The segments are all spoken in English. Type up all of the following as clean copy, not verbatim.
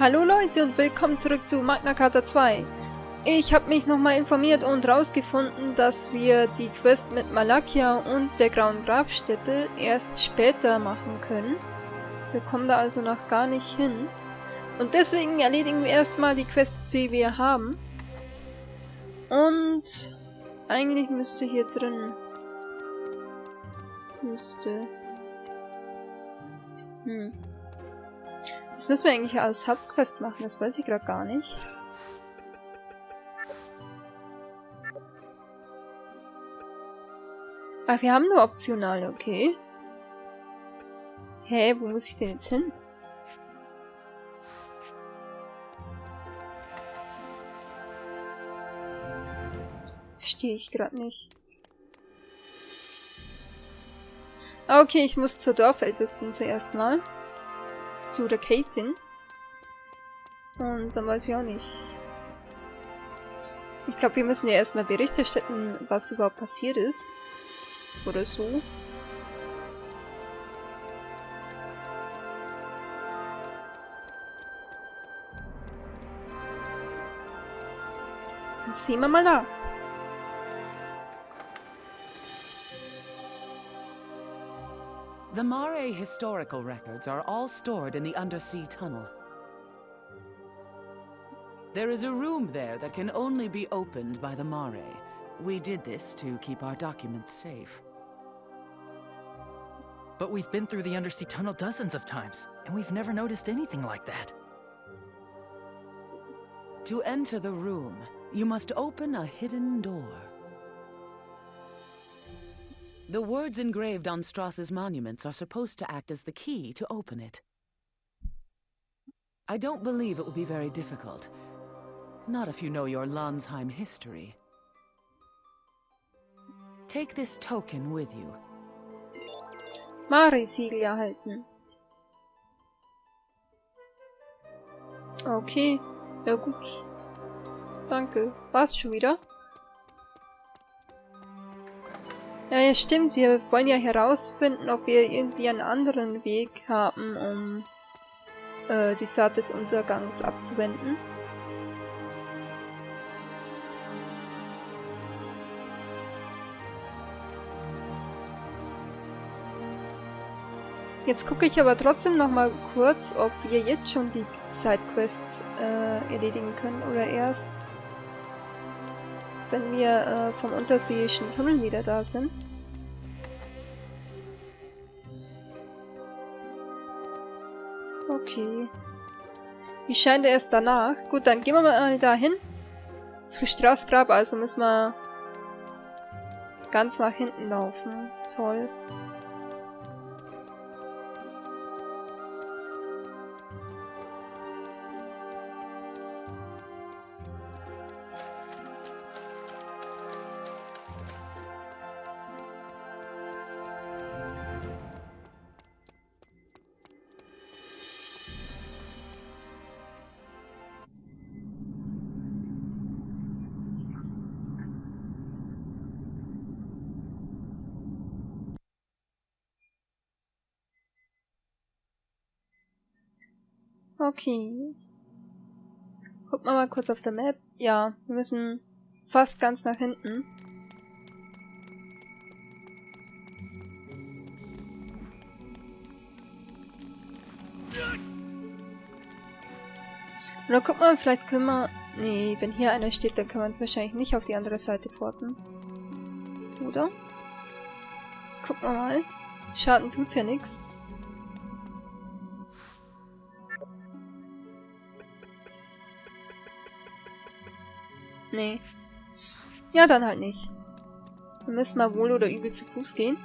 Hallo Leute und willkommen zurück zu Magna Carta 2. Ich habe mich nochmal informiert und rausgefunden, dass wir die Quest mit Malakia und der Grauen Grabstätte erst später machen können. Wir kommen da also noch gar nicht hin. Und deswegen erledigen wir erstmal die Quests, die wir haben. Und eigentlich müsste hier drin... Das müssen wir eigentlich als Hauptquest machen, das weiß ich gerade gar nicht. Ach, wir haben nur optionale, okay. Hä, wo muss ich denn jetzt hin? Verstehe ich gerade nicht. Okay, ich muss zur Dorfältesten zuerst mal. Zu der Katin. Und dann weiß ich auch nicht. Ich glaube, wir müssen ja erstmal Bericht erstatten, was überhaupt passiert ist. Oder so. Dann sehen wir mal nach. The Mare historical records are all stored in the undersea tunnel. There is a room there that can only be opened by the Mare. We did this to keep our documents safe. But we've been through the undersea tunnel dozens of times, and we've never noticed anything like that. To enter the room, you must open a hidden door. The words engraved on Strauss's monuments are supposed to act as the key to open it. I don't believe it will be very difficult. Not if you know your Landsheim history. Take this token with you. Mare-Siegel erhalten. Okay, ja gut. Danke. War's schon wieder? Ja, stimmt. Wir wollen ja herausfinden, ob wir irgendwie einen anderen Weg haben, um die Saat des Untergangs abzuwenden. Jetzt gucke ich aber trotzdem noch mal kurz, ob wir jetzt schon die Sidequests erledigen können oder erst, wenn wir vom unterseeischen Tunnel wieder da sind. Okay. Wie scheint erst danach? Gut, dann gehen wir mal dahin. Zu Strauss Grab, also müssen wir ganz nach hinten laufen. Toll. Okay. Gucken wir mal kurz auf der Map. Ja, wir müssen fast ganz nach hinten. Oder guck mal, vielleicht können wir... Nee, wenn hier einer steht, dann können wir uns wahrscheinlich nicht auf die andere Seite porten. Oder? Gucken wir mal. Schaden tut's ja nichts. Nee. Ja, dann halt nicht. Wir müssen mal wohl oder übel zu Fuß gehen.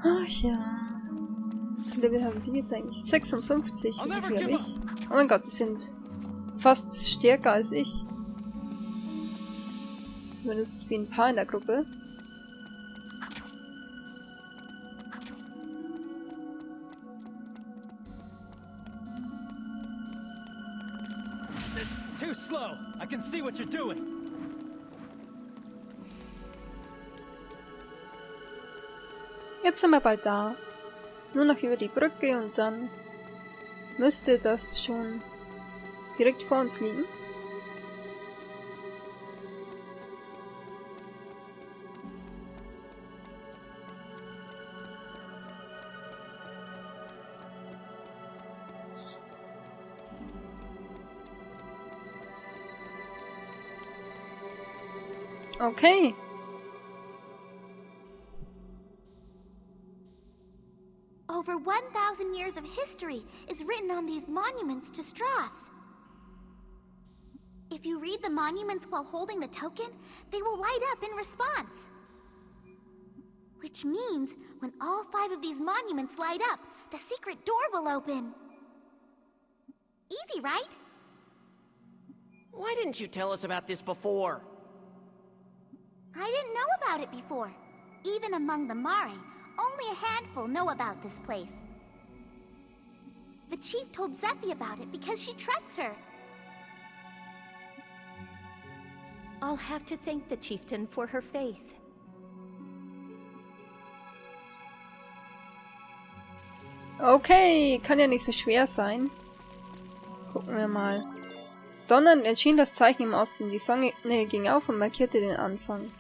Ach ja. Wie viele Level haben die jetzt eigentlich? 56. Wie viel habe ich? Oh mein Gott, die sind fast stärker als ich. Zumindest wie ein paar in der Gruppe. Too slow. I can see what you're doing. Jetzt sind wir bald da. Nur noch über die Brücke und dann müsste das schon direkt vor uns liegen. Okay. Over 1,000 years of history is written on these monuments to Strauss. If you read the monuments while holding the token, they will light up in response. Which means, when all 5 of these monuments light up, the secret door will open. Easy, right? Why didn't you tell us about this before? I didn't know about it before. Even among the Mare, only a handful know about this place. The chief told Zephi about it because she trusts her. I'll have to thank the chieftain for her faith. Okay, kann ja nicht so schwer sein. Gucken wir mal. Donnernd erschien das Zeichen im Osten. Die Sonne ging auf und markierte den Anfang.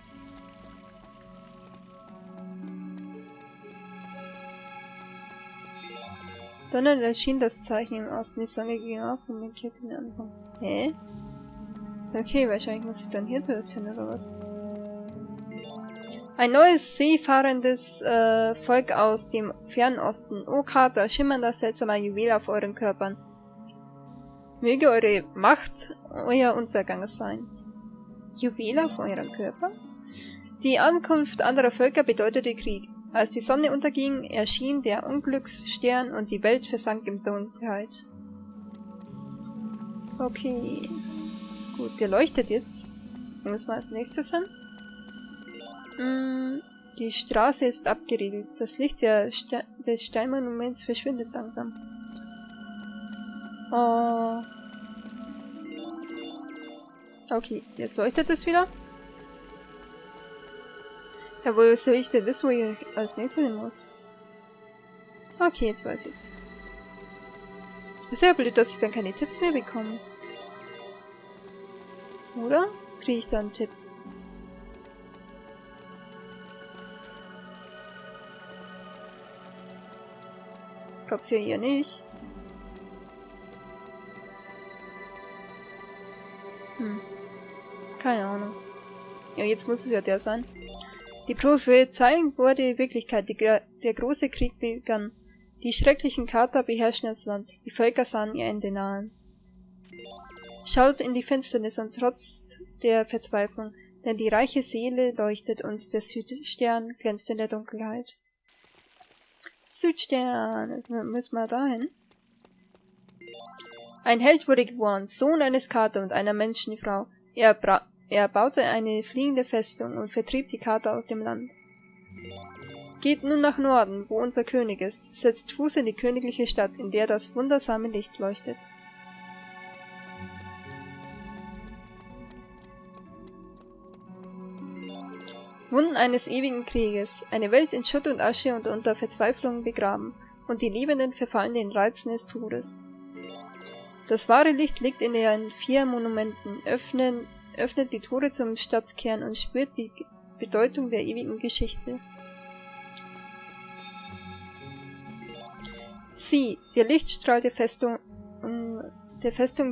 Donnernd erschien das Zeichen im Osten. Die Sonne ging auf und markierte den Anfang. Hä? Okay, wahrscheinlich muss ich dann hier zuerst hin, oder was? Ein neues seefahrendes Volk aus dem Fernosten. O Carta, schimmernder, seltsamer Juwel auf euren Körpern. Möge eure Macht euer Untergang sein. Juwel auf euren Körper? Die Ankunft anderer Völker bedeutete Krieg. Als die Sonne unterging, erschien der Unglücksstern und die Welt versank in Dunkelheit. Okay. Gut, der leuchtet jetzt. Wo müssen wir als nächstes hin? Die Straße ist abgeriegelt. Das Licht des Steinmonuments verschwindet langsam. Oh. Okay, jetzt leuchtet es wieder. Ja, woher soll ich denn wissen, wo ich als nächstes hin muss? Okay, jetzt weiß ich's. Ist ja blöd, dass ich dann keine Tipps mehr bekomme. Oder? Kriege ich da einen Tipp? Glaub's ja hier nicht. Keine Ahnung. Ja, jetzt muss es ja der sein. Die Prophezeiung wurde Wirklichkeit. Der große Krieg begann. Die schrecklichen Kater beherrschten das Land. Die Völker sahen ihr Ende nahen. Schaut in die Finsternis und trotzt der Verzweiflung, denn die reiche Seele leuchtet und der Südstern glänzt in der Dunkelheit. Südstern, also müssen wir dahin. Ein Held wurde geboren, Sohn eines Kater und einer Menschenfrau. Er baute eine fliegende Festung und vertrieb die Kater aus dem Land. Geht nun nach Norden, wo unser König ist, setzt Fuß in die königliche Stadt, in der das wundersame Licht leuchtet. Wunden eines ewigen Krieges, eine Welt in Schutt und Asche und unter Verzweiflung begraben, und die Liebenden verfallen den Reizen des Todes. Das wahre Licht liegt in den 4 Monumenten, öffnet die Tore zum Stadtkern und spürt die Bedeutung der ewigen Geschichte. Sieh, der Lichtstrahl der Festung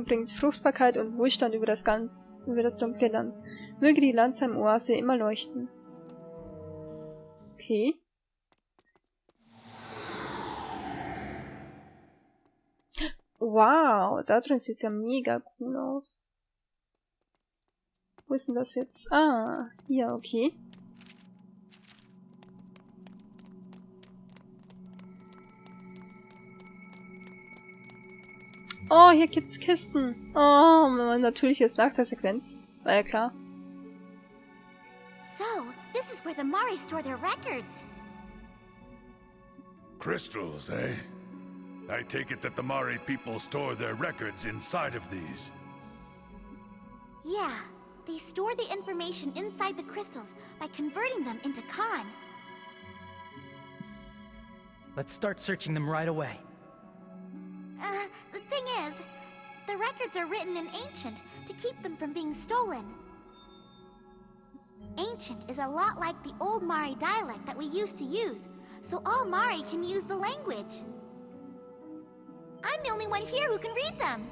bringt Fruchtbarkeit und Wohlstand über das dunkle Land. Möge die Landsheim-Oase immer leuchten. Okay. Wow, da drin sieht's ja mega cool aus. Wo ist denn das jetzt? Ah, hier, okay. Oh, hier gibt's Kisten. Oh, natürlich jetzt nach der Sequenz. War ja klar. the Mari store their records. Crystals, eh? I take it that the Mari people store their records inside of these. Yeah, they store the information inside the crystals by converting them into Khan. Let's start searching them right away. The thing is, the records are written in Ancient to keep them from being stolen. Ancient is a lot like the old Mari dialect that we used to use, so all Mari can use the language. I'm the only one here who can read them.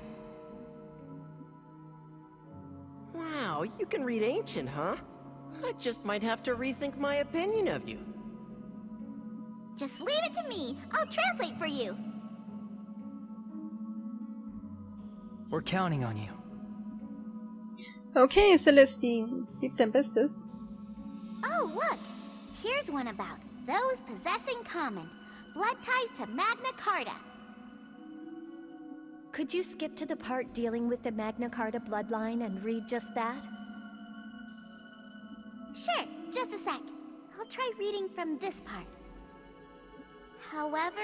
Wow, you can read Ancient, huh? I just might have to rethink my opinion of you. Just leave it to me. I'll translate for you. We're counting on you. Okay, Celestine, gib dein Bestes. Oh, look! Here's one about those possessing common. Blood ties to Magna Carta. Could you skip to the part dealing with the Magna Carta bloodline and read just that? Sure, just a sec. I'll try reading from this part. However,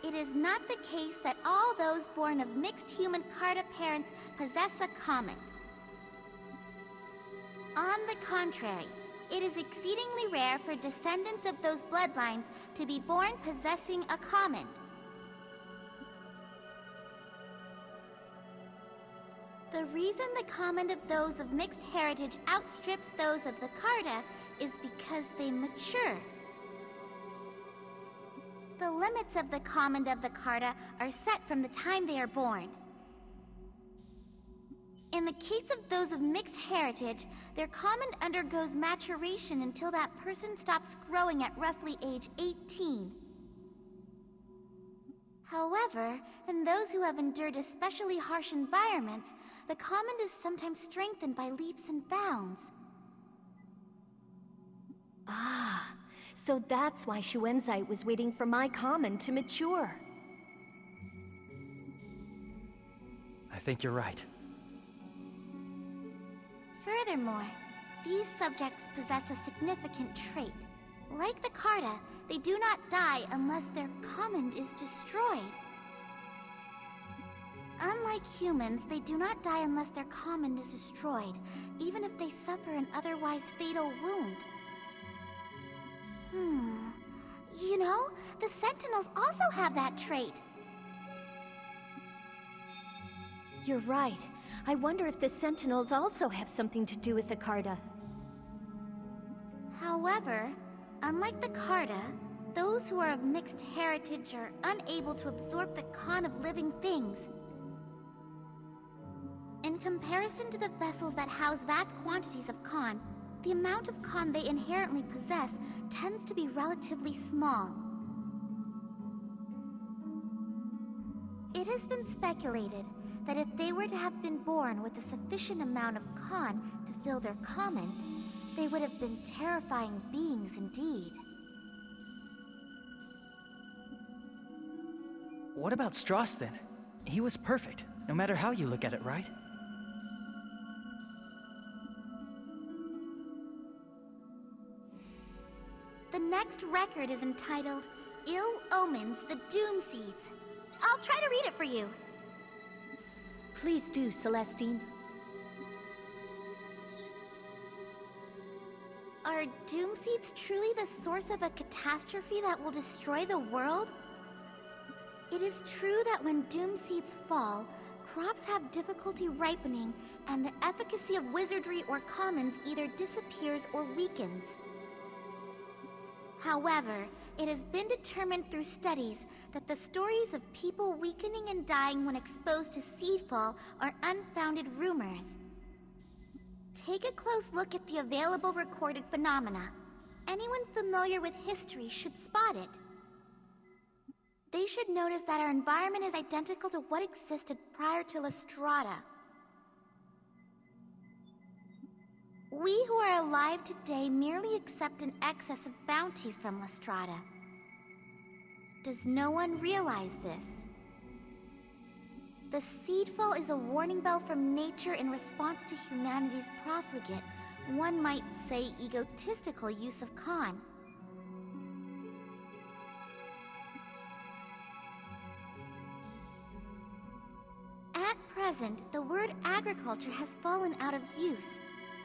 it is not the case that all those born of mixed human Carta parents possess a common. On the contrary, it is exceedingly rare for descendants of those bloodlines to be born possessing a common. The reason the common of those of mixed heritage outstrips those of the Carta is because they mature. The limits of the common of the Carta are set from the time they are born. In the case of those of mixed heritage, their common undergoes maturation until that person stops growing at roughly age 18. However, in those who have endured especially harsh environments, the common is sometimes strengthened by leaps and bounds. Ah, so that's why Shuenzite was waiting for my common to mature. I think you're right. Furthermore, these subjects possess a significant trait. Like the Carta, they do not die unless their common is destroyed. Unlike humans, they do not die unless their common is destroyed, even if they suffer an otherwise fatal wound. You know, the Sentinels also have that trait. You're right. I wonder if the Sentinels also have something to do with the Carta. However, unlike the Carta, those who are of mixed heritage are unable to absorb the Khan of living things. In comparison to the vessels that house vast quantities of Khan, the amount of Khan they inherently possess tends to be relatively small. It has been speculated that if they were to have been born with a sufficient amount of Khan to fill their common, they would have been terrifying beings indeed. What about Strauss then? He was perfect, no matter how you look at it, right? The next record is entitled Ill Omens, the Doom Seeds. I'll try to read it for you. Please do, Celestine. Are Doom Seeds truly the source of a catastrophe that will destroy the world? It is true that when Doom Seeds fall, crops have difficulty ripening, and the efficacy of wizardry or commons either disappears or weakens. However, it has been determined through studies that the stories of people weakening and dying when exposed to seedfall are unfounded rumors. Take a close look at the available recorded phenomena. Anyone familiar with history should spot it. They should notice that our environment is identical to what existed prior to Lestrada. We who are alive today merely accept an excess of bounty from Lestrada. Does no one realize this? The seedfall is a warning bell from nature in response to humanity's profligate, one might say egotistical use of Khan. At present, the word agriculture has fallen out of use.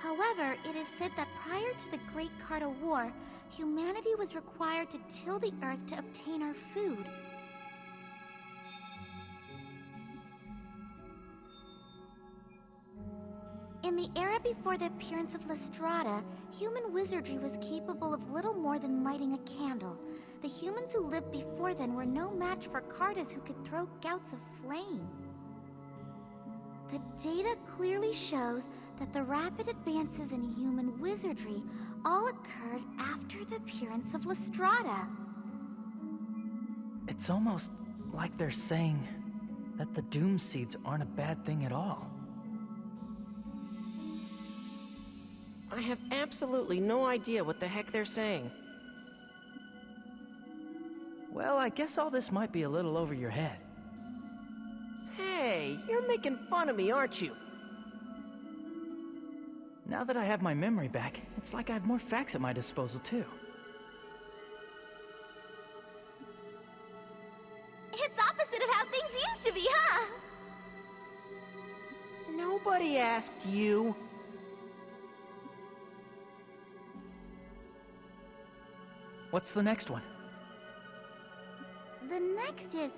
However, it is said that prior to the Great Carta War, humanity was required to till the earth to obtain our food. In the era before the appearance of Lestrada, human wizardry was capable of little more than lighting a candle. The humans who lived before then were no match for Cartas who could throw gouts of flame. The data clearly shows that the rapid advances in human wizardry all occurred after the appearance of Lestrada. It's almost like they're saying that the Doom Seeds aren't a bad thing at all. I have absolutely no idea what the heck they're saying. Well, I guess all this might be a little over your head. Hey, you're making fun of me, aren't you? Now that I have my memory back, it's like I have more facts at my disposal, too. It's opposite of how things used to be, huh? Nobody asked you. What's the next one? The next is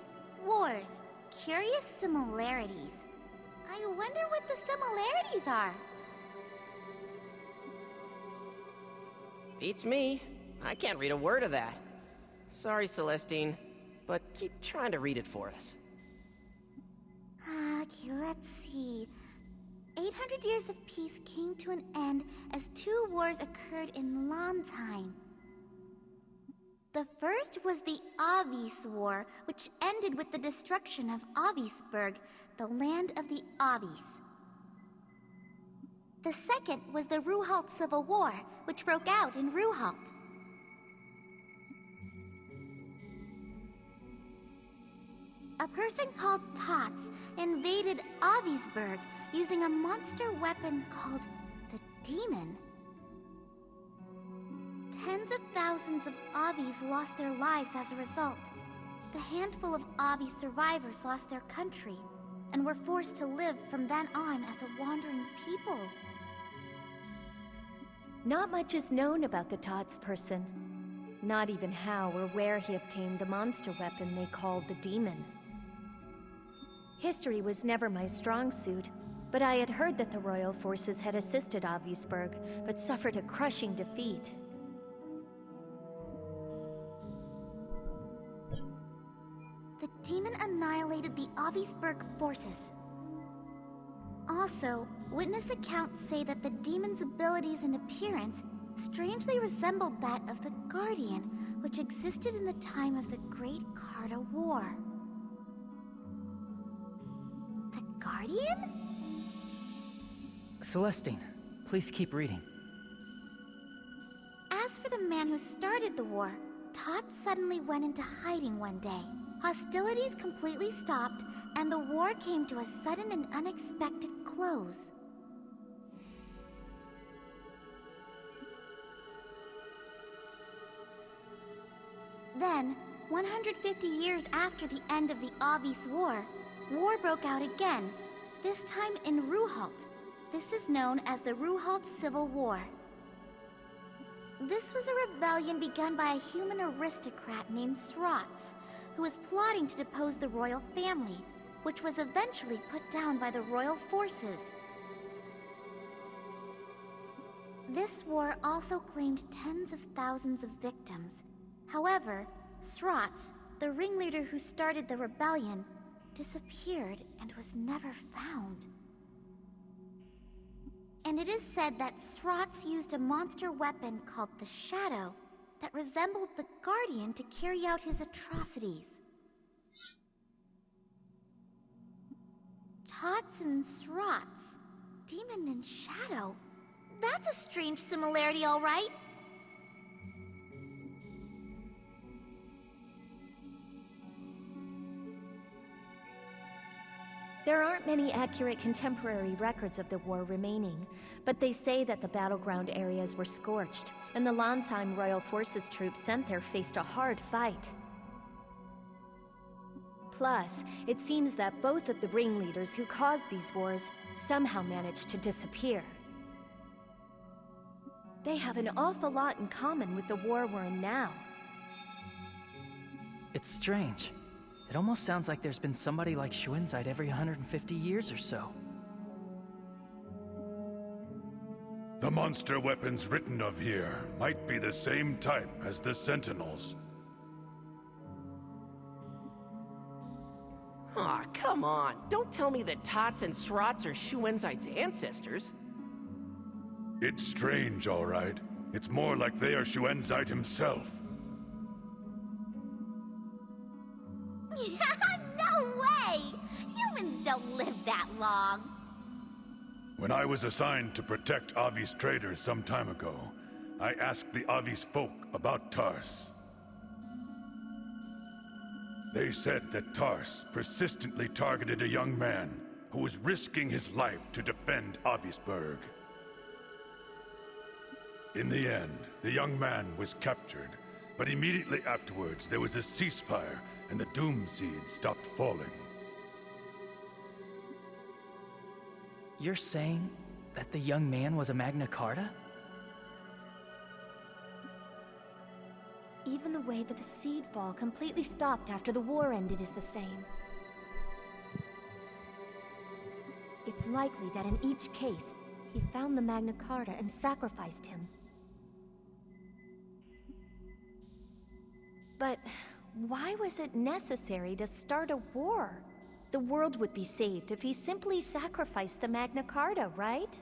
wars. Curious similarities. I wonder what the similarities are. Beats me. I can't read a word of that. Sorry, Celestine, but keep trying to read it for us. Okay, let's see. 800 years of peace came to an end as 2 wars occurred in Landheim. The first was the Avis War, which ended with the destruction of Avisburg, the land of the Avis. The second was the Ruhalt Civil War, which broke out in Ruhalt. A person called Tots invaded Avisburg using a monster weapon called the Demon. Tens of thousands of Avis lost their lives as a result. The handful of Avis survivors lost their country and were forced to live from then on as a wandering people. Not much is known about the Tots person. Not even how or where he obtained the monster weapon they called the Demon. History was never my strong suit, but I had heard that the royal forces had assisted Avisburg, but suffered a crushing defeat. The Demon annihilated the Avisburg forces. Also, witness accounts say that the Demon's abilities and appearance strangely resembled that of the Guardian, which existed in the time of the Great Carta War. The Guardian? Celestine, please keep reading. As for the man who started the war, Todd suddenly went into hiding one day. Hostilities completely stopped, and the war came to a sudden and unexpected close. Then, 150 years after the end of the Avis War, war broke out again, this time in Ruhalt. This is known as the Ruhalt Civil War. This was a rebellion begun by a human aristocrat named Srots, who was plotting to depose the royal family, which was eventually put down by the royal forces. This war also claimed tens of thousands of victims. However, Srots, the ringleader who started the rebellion, disappeared and was never found. And it is said that Srots used a monster weapon called the Shadow that resembled the Guardian to carry out his atrocities. Tots and Srots, Demon and Shadow. That's a strange similarity, all right. There aren't many accurate contemporary records of the war remaining, but they say that the battleground areas were scorched, and the Landsheim Royal Forces troops sent there faced a hard fight. Plus, it seems that both of the ringleaders who caused these wars somehow managed to disappear. They have an awful lot in common with the war we're in now. It's strange. It almost sounds like there's been somebody like Schuenzeit every 150 years or so. The monster weapons written of here might be the same type as the Sentinels. Aw, come on. Don't tell me that Tots and Srots are Schuenzeit's ancestors. It's strange, all right. It's more like they are Schuenzeit himself. No way! Humans don't live that long. When I was assigned to protect Avi's traders some time ago, I asked the Avi's folk about Tars. They said that Tars persistently targeted a young man who was risking his life to defend Avisburg. In the end, the young man was captured, but immediately afterwards there was a ceasefire and the Doom Seed stopped falling. You're saying that the young man was a Magna Carta? Even the way that the seed fall completely stopped after the war ended is the same. It's likely that in each case, he found the Magna Carta and sacrificed him. But why was it necessary to start a war? The world would be saved if he simply sacrificed the Magna Carta, right?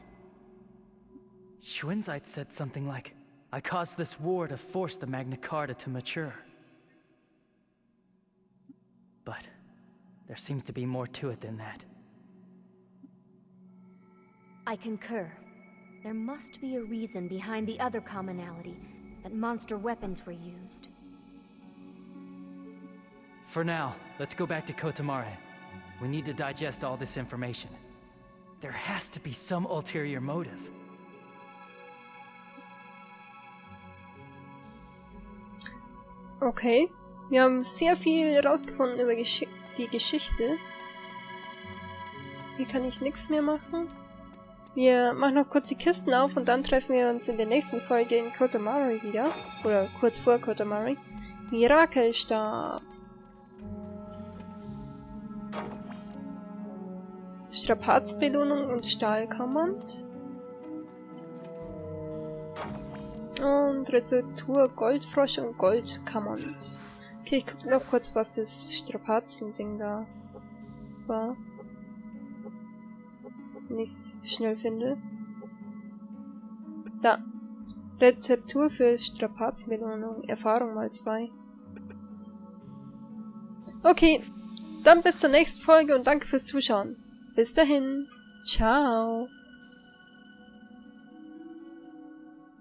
Schuenzeit said something like, I caused this war to force the Magna Carta to mature. But there seems to be more to it than that. I concur. There must be a reason behind the other commonality, that monster weapons were used. For now, let's go back to Kotamare. We need to digest all this information. There has to be some ulterior motive. Okay. Wir haben sehr viel herausgefunden über die Geschichte. Hier kann ich nichts mehr machen. Wir machen noch kurz die Kisten auf und dann treffen wir uns in der nächsten Folge in Kotamare wieder. Oder kurz vor Kotamare. Mirakelstab. Strapazbelohnung und Stahlkommand. Und Rezeptur Goldfrosch und Goldkommand. Okay, ich gucke noch kurz, was das Strapazending da war. Wenn ich es schnell finde. Da. Rezeptur für Strapazbelohnung. Erfahrung mal 2. Okay, dann bis zur nächsten Folge und danke fürs Zuschauen. Bis dahin. Ciao.